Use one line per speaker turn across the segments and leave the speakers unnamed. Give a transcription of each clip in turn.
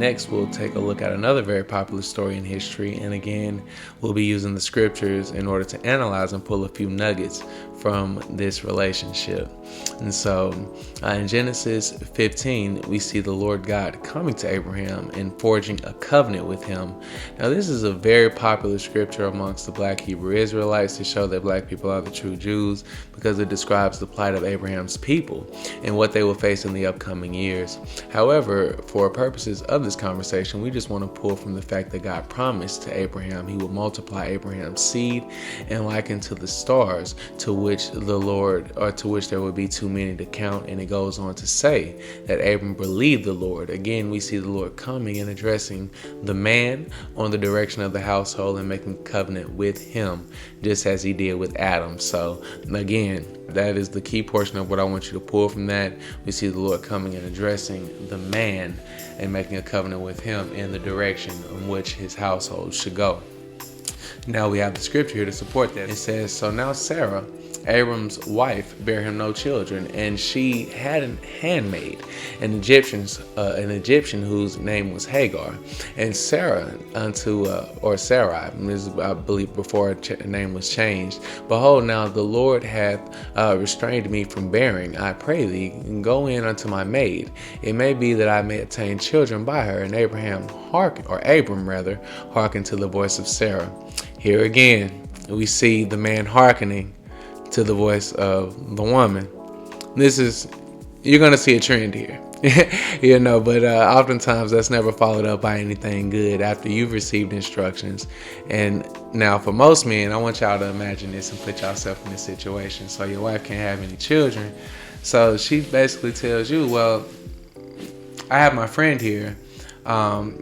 next we'll take a look at another very popular story in history. And again, we'll be using the scriptures in order to analyze and pull a few nuggets from this relationship. And so in Genesis 15, we see the Lord God coming to Abraham and forging a covenant with him. Now, this is a very popular scripture amongst the Black Hebrew Israelites to show that Black people are the true Jews, because it describes the plight of Abraham's people and what they will face in the upcoming years. However, for purposes of this conversation, we just want to pull from the fact that God promised to Abraham he will multiply Abraham's seed and liken to the stars, to which there would be too many to count. And it goes on to say that Abram believed the Lord. Again, we see the Lord coming and addressing the man on the direction of the household and making a covenant with him, just as he did with Adam. So again, that is the key portion of what I want you to pull from that. We see the Lord coming and addressing the man and making a covenant with him in the direction in which his household should go. Now we have the scripture here to support that. It says, "So now Sarah, Abram's wife, bare him no children, and she had a handmaid, an Egyptian whose name was Hagar. And Sarah or Sarai, I believe before her name was changed, behold, now the Lord hath restrained me from bearing. I pray thee, go in unto my maid. It may be that I may obtain children by her." And Abram hearkened to the voice of Sarah. Here again, we see the man hearkening to the voice of the woman. You're going to see a trend here, but oftentimes that's never followed up by anything good after you've received instructions. And now for most men, I want y'all to imagine this and put yourself in this situation. So your wife can't have any children. So she basically tells you, well, I have my friend here. And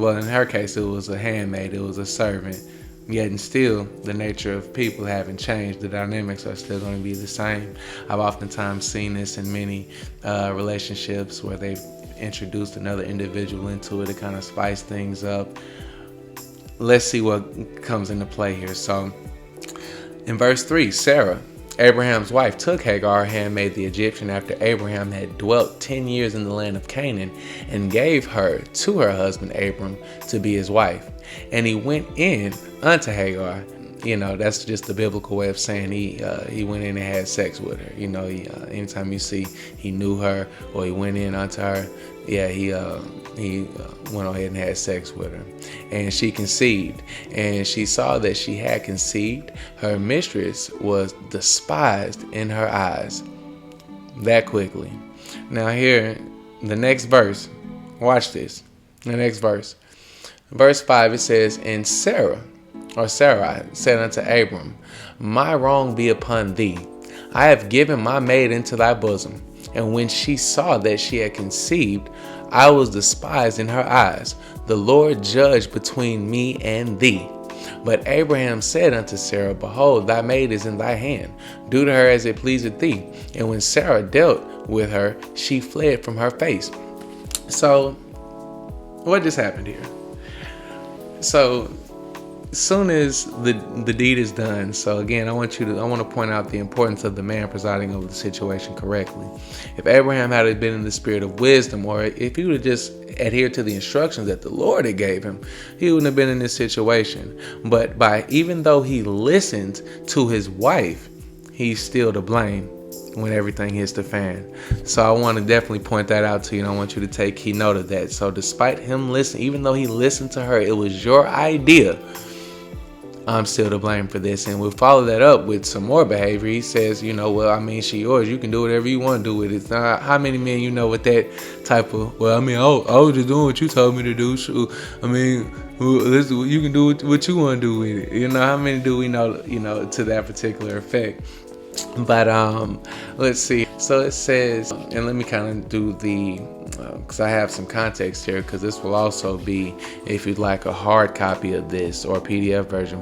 well, in her case, it was a handmaid, it was a servant. Yet and still, the nature of people haven't changed. The dynamics are still going to be the same. I've oftentimes seen this in many relationships where they've introduced another individual into it to kind of spice things up. Let's see what comes into play here. So, in verse 3, Sarah, Abraham's wife, took Hagar, her handmaid, the Egyptian, after Abraham had dwelt 10 years in the land of Canaan, and gave her to her husband Abram to be his wife. And he went in unto Hagar. That's just the biblical way of saying he went in and had sex with her. Anytime you see he knew her or he went in unto her, he went ahead and had sex with her. And she conceived, and she saw that she had conceived. Her mistress was despised in her eyes. That quickly. Now here, the next verse, watch this. The next verse. Verse 5, it says, "And Sarai said unto Abram, My wrong be upon thee. I have given my maid into thy bosom. And when she saw that she had conceived, I was despised in her eyes. The Lord judged between me and thee. But Abraham said unto Sarah, Behold, thy maid is in thy hand. Do to her as it pleaseth thee. And when Sarah dealt with her, she fled from her face." So, what just happened here? So, as soon as the deed is done, so again, I want to point out the importance of the man presiding over the situation correctly. If Abraham had been in the spirit of wisdom, or if he would have just adhered to the instructions that the Lord had gave him, he wouldn't have been in this situation. But even though he listened to his wife, he's still to blame when everything hits the fan. So I want to definitely point that out to you, and I want you to take key note of that. So despite him listening, even though he listened to her, it was your idea, I'm still to blame for this. And we'll follow that up with some more behavior. He says, she yours. You can do whatever you want to do with it. Now, how many men with that type of, I was just doing what you told me to do. So, you can do what you want to do with it. How many do we know, to that particular effect? But let's see. So it says, and let me kind of do the, because I have some context here, because this will also be, if you'd like a hard copy of this, or a PDF version,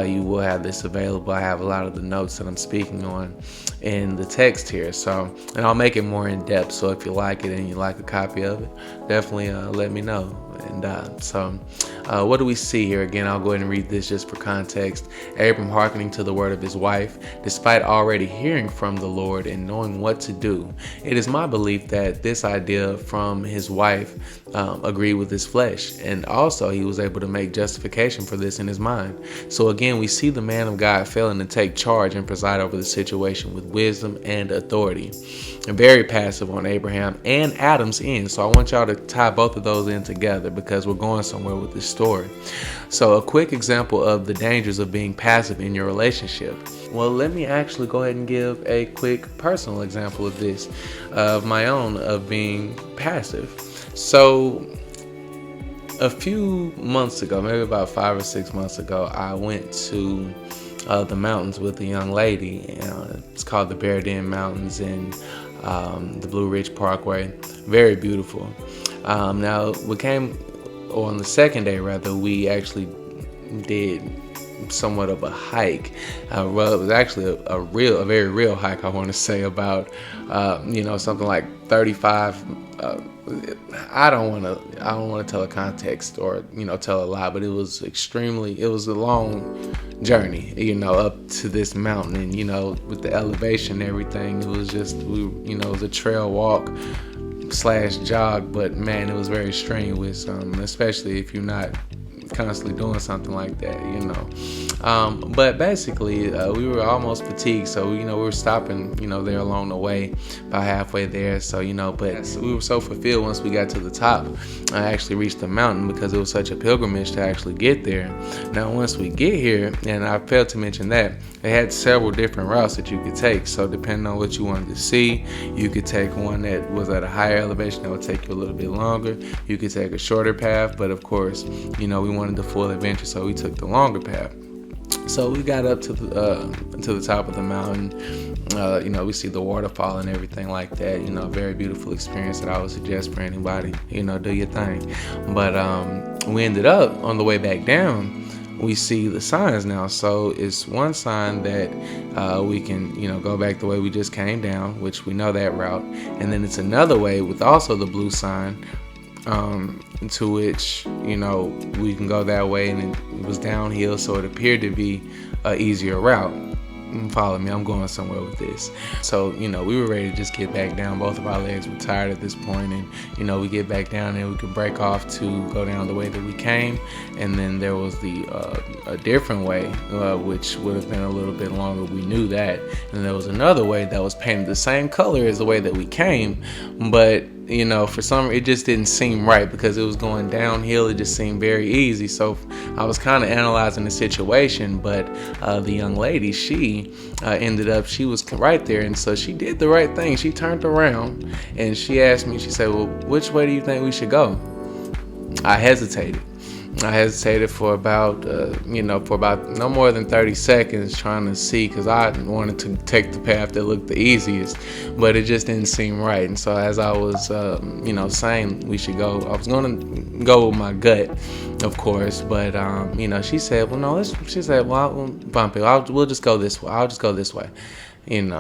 you will have this available. I have a lot of the notes that I'm speaking on in the text here. So, and I'll make it more in depth. So if you like it and you like a copy of it, definitely let me know. What do we see here? Again, I'll go ahead and read this just for context. Abram hearkening to the word of his wife, despite already hearing from the Lord and knowing what to do. It is my belief that this idea from his wife agreed with his flesh, and also he was able to make justification for this in his mind. So again, we see the man of God failing to take charge and preside over the situation with wisdom and authority. Very passive on Abraham and Adam's end. So I want y'all to tie both of those in together because we're going somewhere with this story. So a quick example of the dangers of being passive in your relationship. Well, let me actually go ahead and give a quick personal example of this, of my own, of being passive. So a few months ago, maybe about 5 or 6 months ago, I went to the mountains with a young lady. It's called the Bear Den Mountains in the Blue Ridge Parkway. Very beautiful. Now, on the second day, rather, we actually did somewhat of a hike. Well, it was actually a very real hike. I want to say about something like 35. I don't want to tell a context or tell a lie, but it was a long journey, up to this mountain, and with the elevation and everything, it was just it was a trail walk / jog, but man, it was very strenuous, especially if you're not constantly doing something like that, but basically we were almost fatigued, so we were stopping there along the way, about halfway there, so but we were so fulfilled once we got to the top. I actually reached the mountain because it was such a pilgrimage to actually get there. Now once we get here, and I failed to mention that they had several different routes that you could take, so depending on what you wanted to see, you could take one that was at a higher elevation that would take you a little bit longer. You could take a shorter path, but of course we wanted the full adventure, so we took the longer path. So we got up to the top of the mountain. We see the waterfall and everything like that. A very beautiful experience that I would suggest for anybody. Do your thing. But we ended up on the way back down. We see the signs now. So it's one sign that we can go back the way we just came down, which we know that route, and then it's another way with also the blue sign, to which we can go that way, and it was downhill, so it appeared to be an easier route. Follow me, I'm going somewhere with this. So we were ready to just get back down. Both of our legs were tired at this point, and we get back down and we could break off to go down the way that we came, and then there was a different way, which would have been a little bit longer. We knew that, and there was another way that was painted the same color as the way that we came, but for some, it just didn't seem right because it was going downhill. It just seemed very easy. So I was kind of analyzing the situation, but the young lady, she was right there. And so she did the right thing. She turned around and she asked me, she said, well, which way do you think we should go? I hesitated for about no more than 30 seconds trying to see, because I wanted to take the path that looked the easiest, but it just didn't seem right. And so as I was, saying we should go, I was going to go with my gut, of course, but, she said, well, no, I'll bump it. We'll just go this way. I'll just go this way, and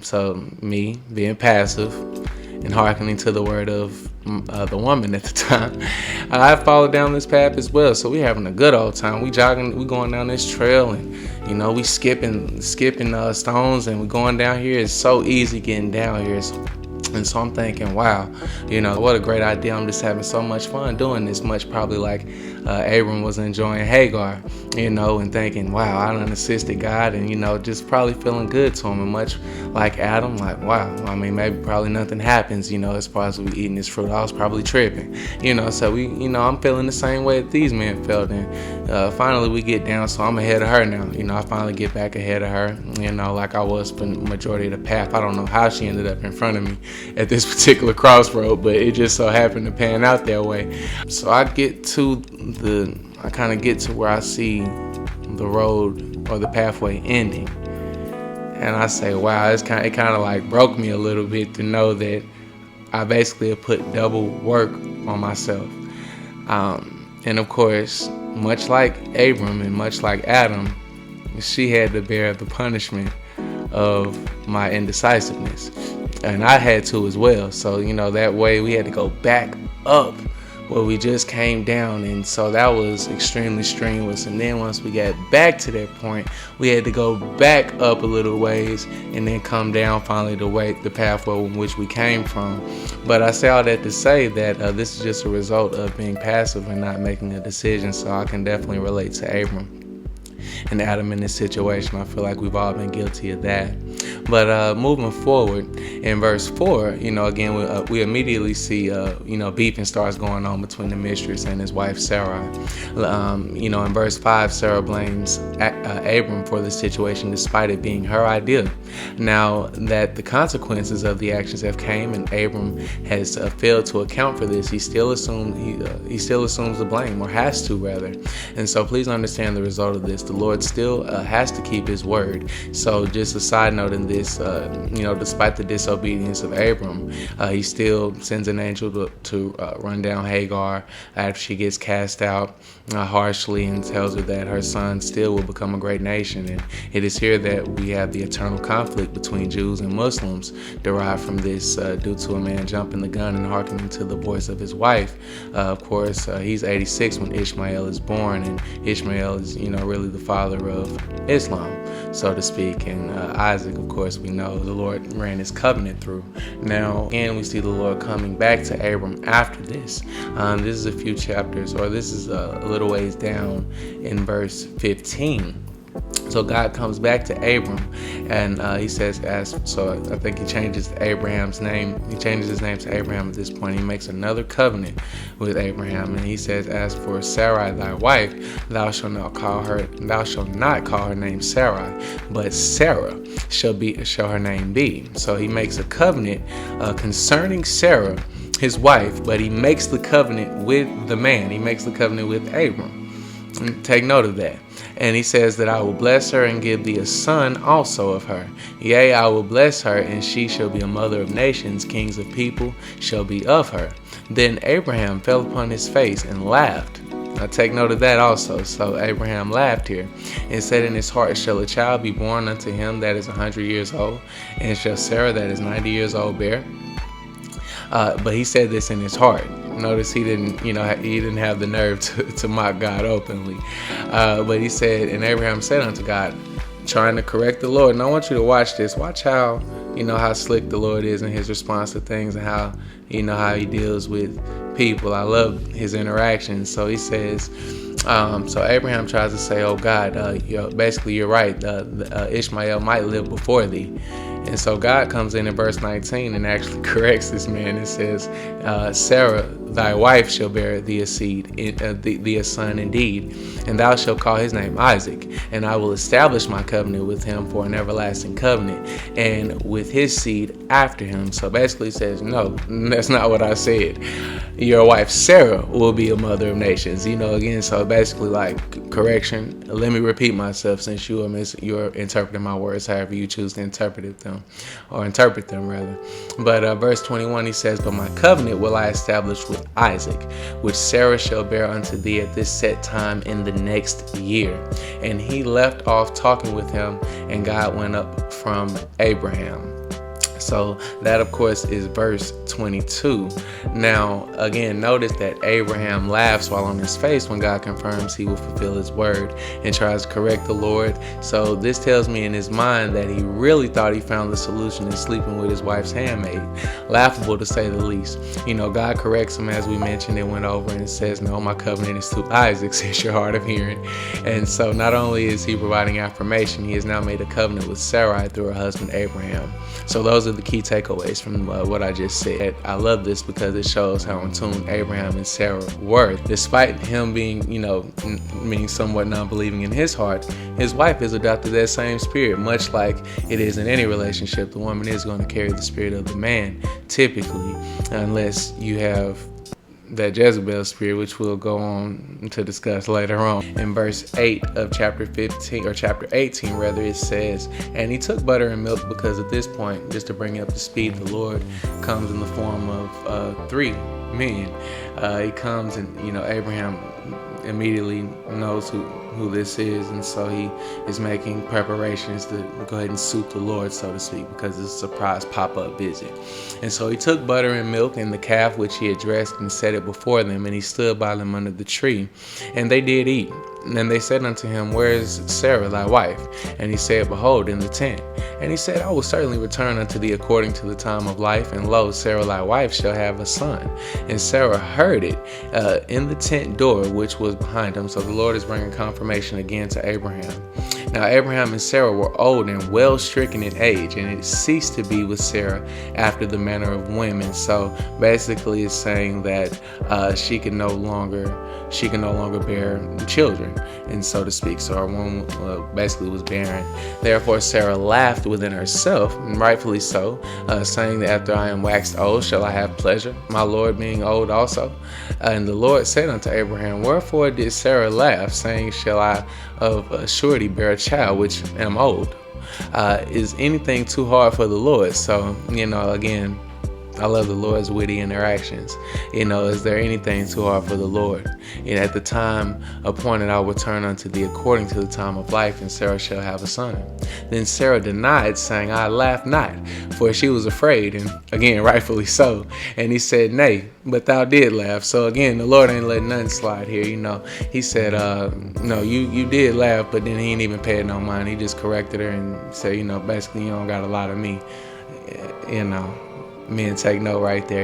so me being passive and hearkening to the word of the woman at the time, I followed down this path as well. So we having a good old time. We jogging, we going down this trail, and we skipping stones, and we going down here. It's so easy getting down here. And so I'm thinking, wow, what a great idea. I'm just having so much fun doing this, much probably like Abram was enjoying Hagar, and thinking, wow, I done assisted God, and, just probably feeling good to him. And much like Adam, like, wow, I mean, maybe probably nothing happens, as far as we eating this fruit. I was probably tripping, so we, I'm feeling the same way that these men felt. And finally we get down, so I'm ahead of her now. I finally get back ahead of her, like I was for the majority of the path. I don't know how she ended up in front of me at this particular crossroad, but it just so happened to pan out that way. So I get to where I see the road or the pathway ending, and I say, wow, it kind of like broke me a little bit to know that I basically have put double work on myself. And of course, much like Abram and much like Adam, she had to bear the punishment of my indecisiveness, and I had to as well. So that way we had to go back up where we just came down, and so that was extremely strenuous. And then once we got back to that point, we had to go back up a little ways and then come down finally the pathway in which we came from. But I say all that to say that this is just a result of being passive and not making a decision. So I can definitely relate to Abram and Adam in this situation. I feel like we've all been guilty of that. But moving forward in verse 4, again, we immediately see, beefing starts going on between the mistress and his wife, Sarai. In verse 5, Sarah blames Abram for the situation despite it being her idea. Now that the consequences of the actions have came and Abram has failed to account for this, he still assumes the blame, or has to rather. And so please understand the result of this. The Lord still has to keep his word. So just a side note in this, despite the disobedience of Abram, he still sends an angel to run down Hagar after she gets cast out harshly, and tells her that her son still will become a great nation. And it is here that we have the eternal conflict between Jews and Muslims derived from this due to a man jumping the gun and hearkening to the voice of his wife. Of course, he's 86 when Ishmael is born, and Ishmael is, really the father of Islam, so to speak. And Isaac, of course, we know the Lord ran his covenant through. Now, again, we see the Lord coming back to Abram after this. This is a few chapters, or this is a little ways down in verse 15. So God comes back to Abram, and he says, so I think he changes Abraham's name. He changes his name to Abraham at this point. He makes another covenant with Abraham, and he says, as for Sarai thy wife, thou shalt not call her name Sarai, but Sarah shall her name be. So he makes a covenant concerning Sarah, his wife, but he makes the covenant with the man. He makes the covenant with Abram. And take note of that. And he says that I will bless her and give thee a son also of her. Yea, I will bless her, and she shall be a mother of nations, kings of people shall be of her. Then Abraham fell upon his face and laughed. Now take note of that also. So Abraham laughed here, and said in his heart, shall a child be born unto him that is 100 years old, and shall Sarah that is 90 years old bear? But he said this in his heart. Notice he didn't have the nerve to mock God openly. But he said, and Abraham said unto God, trying to correct the Lord. And I want you to watch this. Watch how slick the Lord is in his response to things, and how he deals with people. I love his interactions. So he says, so Abraham tries to say, oh God, basically you're right. Ishmael might live before thee. And so God comes in verse 19 and actually corrects this man and says, Sarah, thy wife, shall bear thee a seed, thee a son indeed, and thou shalt call his name Isaac. And I will establish my covenant with him for an everlasting covenant, and with his seed after him. So basically he says, no, that's not what I said. Your wife Sarah will be a mother of nations. Again, so basically like correction. Let me repeat myself, since you're interpreting my words however you choose to interpret them rather. But verse 21, he says, but my covenant will I establish with Isaac, which Sarah shall bear unto thee at this set time in the next year. And he left off talking with him, and God went up from Abraham. So that, of course, is verse 22. Now, again, notice that Abraham laughs while on his face when God confirms he will fulfill his word and tries to correct the Lord. So this tells me in his mind that he really thought he found the solution in sleeping with his wife's handmaid. Laughable, to say the least. God corrects him, as we mentioned. It went over and says, no, my covenant is to Isaac, since you're hard of hearing. And so not only is he providing affirmation, he has now made a covenant with Sarai through her husband Abraham. So those are the key takeaways from what I just said. I love this because it shows how in tune Abraham and Sarah were. Despite him being, being somewhat non-believing in his heart, his wife has adopted that same spirit. Much like it is in any relationship, the woman is going to carry the spirit of the man, typically, unless you have that Jezebel spirit, which we'll go on to discuss later on. In verse 8 of chapter 18, it says, and he took butter and milk, because at this point, just to bring you up to speed, the Lord comes in the form of 3 men. He comes and, Abraham immediately knows who this is, and so he is making preparations to go ahead and suit the Lord, so to speak, because it's a surprise pop-up visit. And so he took butter and milk and the calf which he had dressed and set it before them, and he stood by them under the tree, and they did eat. And they said unto him, Where is Sarah thy wife? And he said, Behold, in the tent. And he said, I will certainly return unto thee according to the time of life, and lo, Sarah thy wife shall have a son. And Sarah heard it in the tent door which was behind him. So the Lord is bringing confirmation again to Abraham. Now Abraham and Sarah were old and well stricken in age, and it ceased to be with Sarah after the manner of women. So basically it's saying that she can no longer bear children, and so to speak. So her womb basically was barren. Therefore Sarah laughed within herself, and rightfully so, saying that after I am waxed old shall I have pleasure, my Lord being old also. And the Lord said unto Abraham, Wherefore did Sarah laugh, saying, Shall I of a surety bear a child which am old? Is anything too hard for the Lord? So, again, I love the Lord's witty interactions. Is there anything too hard for the Lord? And at the time appointed, I will turn unto thee according to the time of life, and Sarah shall have a son. Then Sarah denied, saying, I laughed not, for she was afraid, and again, rightfully so. And he said, Nay, but thou did laugh. So again, the Lord ain't letting nothing slide here. He said, no, you did laugh, but then he ain't even paid no mind. He just corrected her and said, basically, you don't got a lot of me, Men take note right there,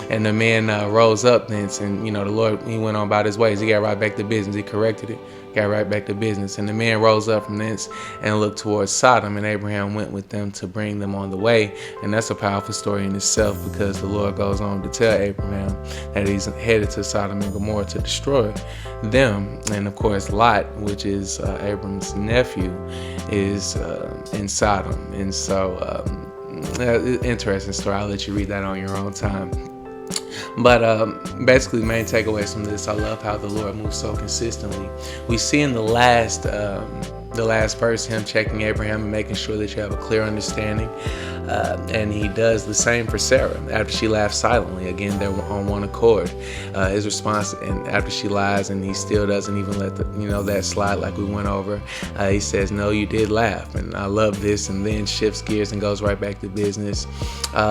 And the man rose up thence, and the Lord, he went on about his ways. He got right back to business. He corrected it, got right back to business. And the man rose up from thence and looked towards Sodom, and Abraham went with them to bring them on the way. And that's a powerful story in itself, because the Lord goes on to tell Abraham that he's headed to Sodom and Gomorrah to destroy them. And of course, Lot, which is Abram's nephew, is in Sodom. And so interesting story. I'll let you read that on your own time. But basically, main takeaways from this, I love how the Lord moves so consistently. We see in the last verse him checking Abraham and making sure that you have a clear understanding. And he does the same for Sarah after she laughs silently. Again, they're on one accord. His response, and after she lies, and he still doesn't even let that slide like we went over. He says, No, you did laugh, and I love this, and then shifts gears and goes right back to business.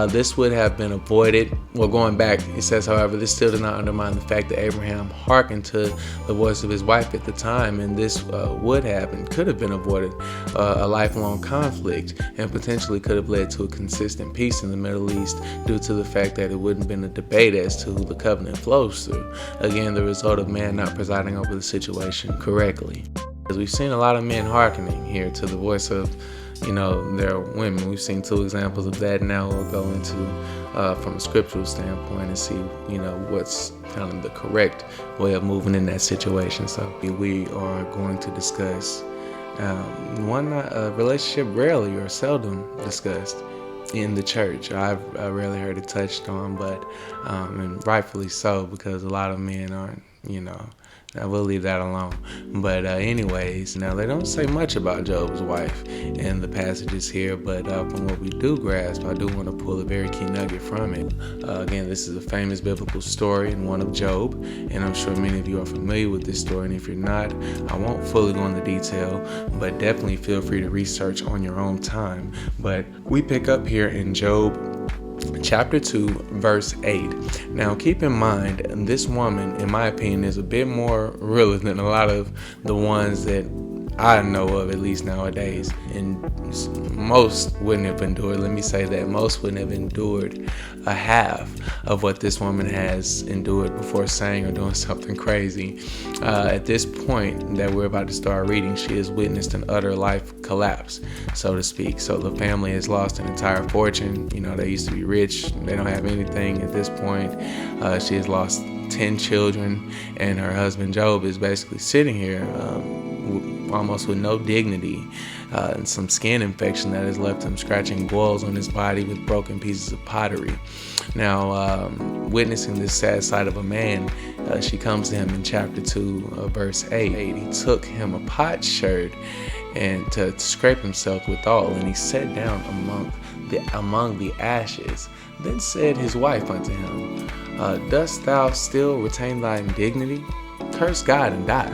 This would have been avoided. Well, going back, it says, however, this still does not undermine the fact that Abraham hearkened to the voice of his wife at the time, and this would have and could have been avoided a lifelong conflict, and potentially could have led to a consistent peace in the Middle East, due to the fact that it wouldn't have been a debate as to who the covenant flows through. Again, the result of man not presiding over the situation correctly. As we've seen a lot of men hearkening here to the voice of their women. We've seen two examples of that. Now we'll go into from a scriptural standpoint and see what's kind of the correct way of moving in that situation. So we are going to discuss one relationship rarely or seldom discussed in the church. I've rarely heard it touched on, but and rightfully so, because a lot of men aren't, I will leave that alone. But anyways, now they don't say much about Job's wife in the passages here, but from what we do grasp, I do want to pull a very key nugget from it. Again, this is a famous biblical story and one of Job, and I'm sure many of you are familiar with this story, and if you're not, I won't fully go into detail, but definitely feel free to research on your own time. But we pick up here in Job chapter 2, verse 8. Now, keep in mind, this woman, in my opinion, is a bit more realer than a lot of the ones that I know of, at least nowadays. And most wouldn't have endured, let me say that, most wouldn't have endured a half of what this woman has endured before saying or doing something crazy. At this point that we're about to start reading, she has witnessed an utter life collapse, so to speak. So the family has lost an entire fortune. They used to be rich. They don't have anything at this point. She has lost 10 children, and her husband Job is basically sitting here almost with no dignity, and some skin infection that has left him scratching boils on his body with broken pieces of pottery. Now, witnessing this sad sight of a man, she comes to him in chapter 2, verse 8. He took him a potsherd and to scrape himself withal, and he sat down among the ashes. Then said his wife unto him, Dost thou still retain thy dignity? curse God and die.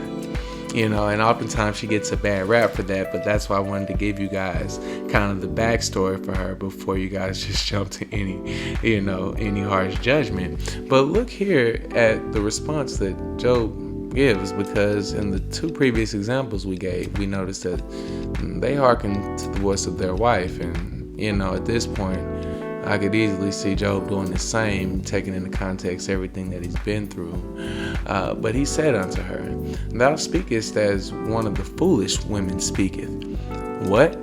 And oftentimes she gets a bad rap for that, but that's why I wanted to give you guys kind of the backstory for her before you guys just jump to any harsh judgment. But look here at the response that Job gives, because in the two previous examples we gave, we noticed that they hearkened to the voice of their wife, and at this point, I could easily see Job doing the same, taking into context everything that he's been through. But he said unto her, Thou speakest as one of the foolish women speaketh. What?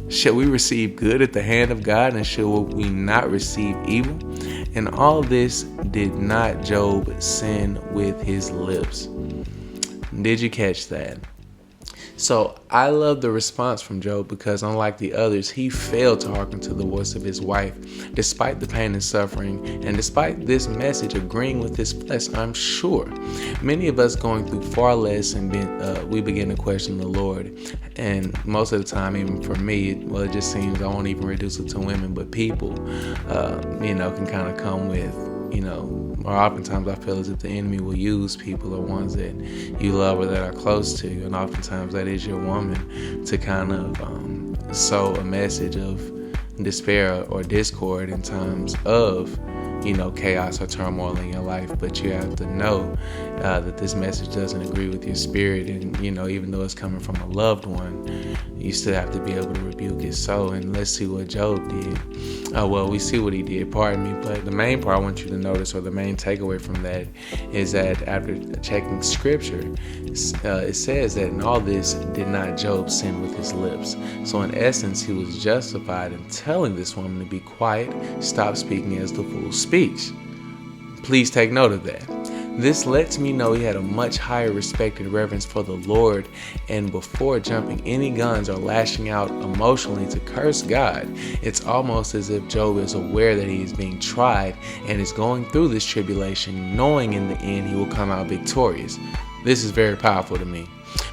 Shall we receive good at the hand of God, and shall we not receive evil? And all this did not Job sin with his lips. Did you catch that? So I love the response from Job, because unlike the others, he failed to hearken to the voice of his wife, despite the pain and suffering, and despite this message agreeing with his flesh. I'm sure many of us going through far less, and we begin to question the Lord. And most of the time, even for me, it just seems, I won't even reduce it to women, but people, can kind of come with, or oftentimes I feel as if the enemy will use people or ones that you love or that are close to you, and oftentimes that is your woman, to kind of sow a message of despair or discord in times of chaos or turmoil in your life. But you have to know that this message doesn't agree with your spirit, and even though it's coming from a loved one, you still have to be able to rebuke it. So, and let's see what Job did. We see what he did, pardon me, but the main part I want you to notice, or the main takeaway from that, is that after checking scripture, it says that in all this did not Job sin with his lips. So in essence, he was justified in telling this woman to be quiet, stop speaking as the fool speaks. Please take note of that. This lets me know he had a much higher respect and reverence for the Lord, and before jumping any guns or lashing out emotionally to curse God, it's almost as if Job is aware that he is being tried and is going through this tribulation, knowing in the end he will come out victorious. This is very powerful to me,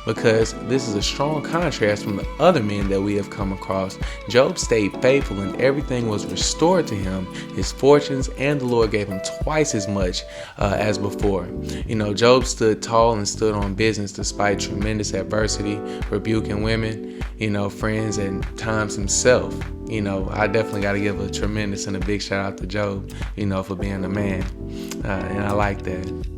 because this is a strong contrast from the other men that we have come across. Job stayed faithful, and everything was restored to him, his fortunes, and the Lord gave him twice as much as before. Job stood tall and stood on business despite tremendous adversity, rebuking women, friends, and times himself. I definitely got to give a tremendous and a big shout out to Job, for being a man. And I like that.